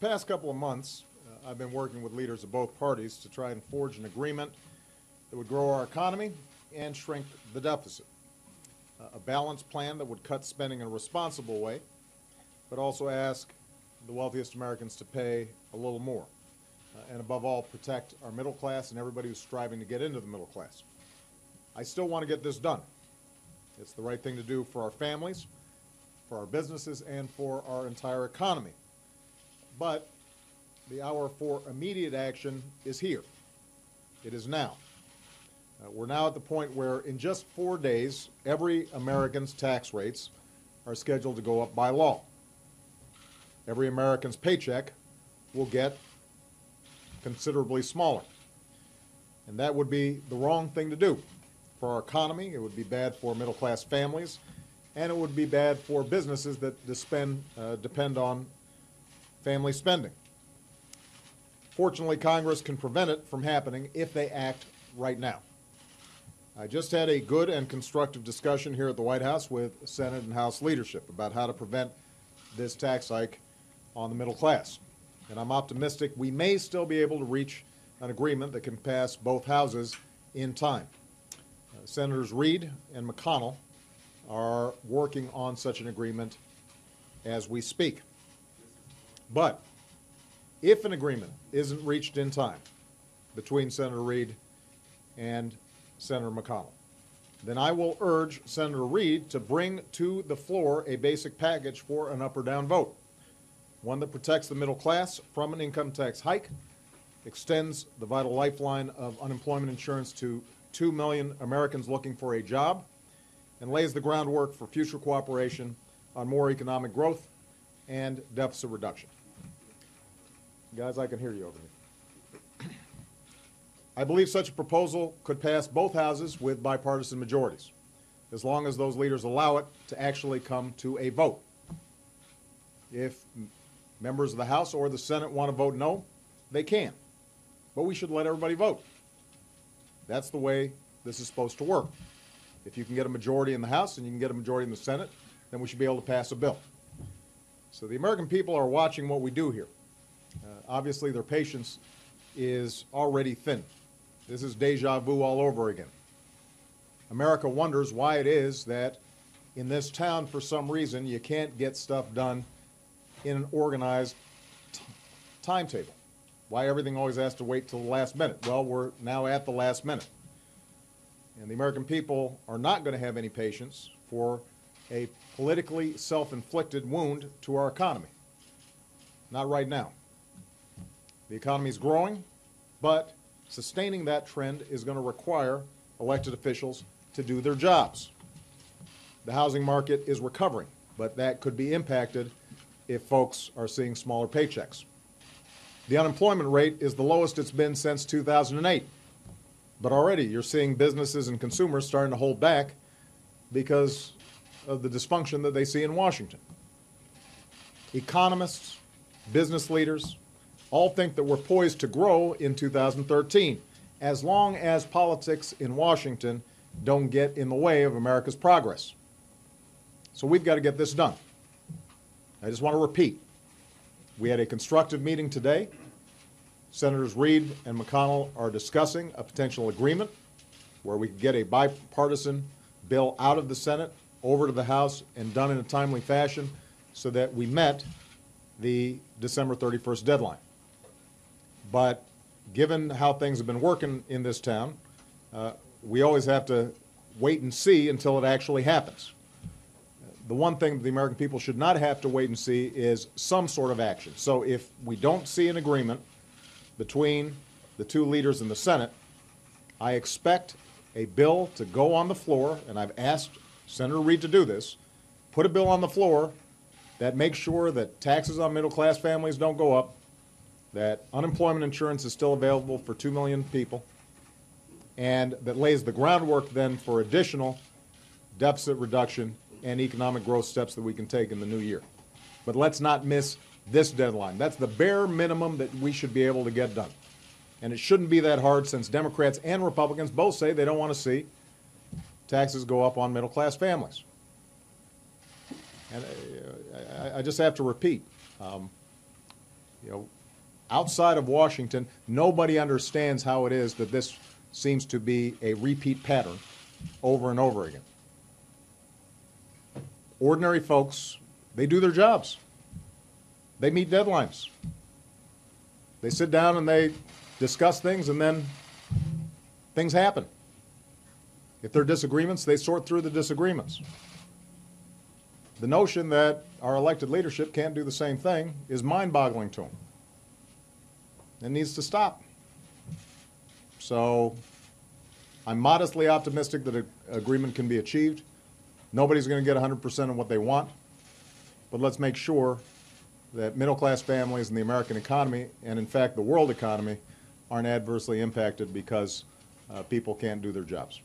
The past couple of months, I've been working with leaders of both parties to try and forge an agreement that would grow our economy and shrink the deficit. A balanced plan that would cut spending in a responsible way, but also ask the wealthiest Americans to pay a little more. And above all, protect our middle class and everybody who's striving to get into the middle class. I still want to get this done. It's the right thing to do for our families, for our businesses, and for our entire economy. But the hour for immediate action is here. It is now. We're now at the point where in just 4 days, every American's tax rates are scheduled to go up by law. Every American's paycheck will get considerably smaller. And that would be the wrong thing to do for our economy. It would be bad for middle-class families, and it would be bad for businesses that depend on family spending. Fortunately, Congress can prevent it from happening if they act right now. I just had a good and constructive discussion here at the White House with Senate and House leadership about how to prevent this tax hike on the middle class. And I'm optimistic we may still be able to reach an agreement that can pass both houses in time. Senators Reid and McConnell are working on such an agreement as we speak. But if an agreement isn't reached in time between Senator Reid and Senator McConnell, then I will urge Senator Reid to bring to the floor a basic package for an up or down vote, one that protects the middle class from an income tax hike, extends the vital lifeline of unemployment insurance to 2 million Americans looking for a job, and lays the groundwork for future cooperation on more economic growth and deficit reduction. Guys, I can hear you over here. I believe such a proposal could pass both houses with bipartisan majorities, as long as those leaders allow it to actually come to a vote. If members of the House or the Senate want to vote no, they can. But we should let everybody vote. That's the way this is supposed to work. If you can get a majority in the House and you can get a majority in the Senate, then we should be able to pass a bill. So the American people are watching what we do here. Obviously, their patience is already thin. This is deja vu all over again. America wonders why it is that in this town, for some reason, you can't get stuff done in an organized timetable. Why everything always has to wait till the last minute. Well, we're now at the last minute. And the American people are not going to have any patience for a politically self-inflicted wound to our economy. Not right now. The economy is growing, but sustaining that trend is going to require elected officials to do their jobs. The housing market is recovering, but that could be impacted if folks are seeing smaller paychecks. The unemployment rate is the lowest it's been since 2008. But already you're seeing businesses and consumers starting to hold back because of the dysfunction that they see in Washington. Economists, business leaders, all think that we're poised to grow in 2013, as long as politics in Washington don't get in the way of America's progress. So we've got to get this done. I just want to repeat, we had a constructive meeting today. Senators Reid and McConnell are discussing a potential agreement where we could get a bipartisan bill out of the Senate, over to the House, and done in a timely fashion so that we met the December 31st deadline. But given how things have been working in this town, we always have to wait and see until it actually happens. The one thing that the American people should not have to wait and see is some sort of action. So if we don't see an agreement between the two leaders in the Senate, I expect a bill to go on the floor, and I've asked Senator Reid to do this, put a bill on the floor that makes sure that taxes on middle-class families don't go up, that unemployment insurance is still available for 2 million people, and that lays the groundwork then for additional deficit reduction and economic growth steps that we can take in the new year. But let's not miss this deadline. That's the bare minimum that we should be able to get done. And it shouldn't be that hard, since Democrats and Republicans both say they don't want to see taxes go up on middle-class families. And I just have to repeat, You know, outside of Washington, nobody understands how it is that this seems to be a repeat pattern over and over again. Ordinary folks, they do their jobs. They meet deadlines. They sit down and they discuss things, and then things happen. If there are disagreements, they sort through the disagreements. The notion that our elected leadership can't do the same thing is mind-boggling to them. It needs to stop. So I'm modestly optimistic that an agreement can be achieved. Nobody's going to get 100% of what they want, but let's make sure that middle-class families and the American economy, and in fact the world economy, aren't adversely impacted because people can't do their jobs.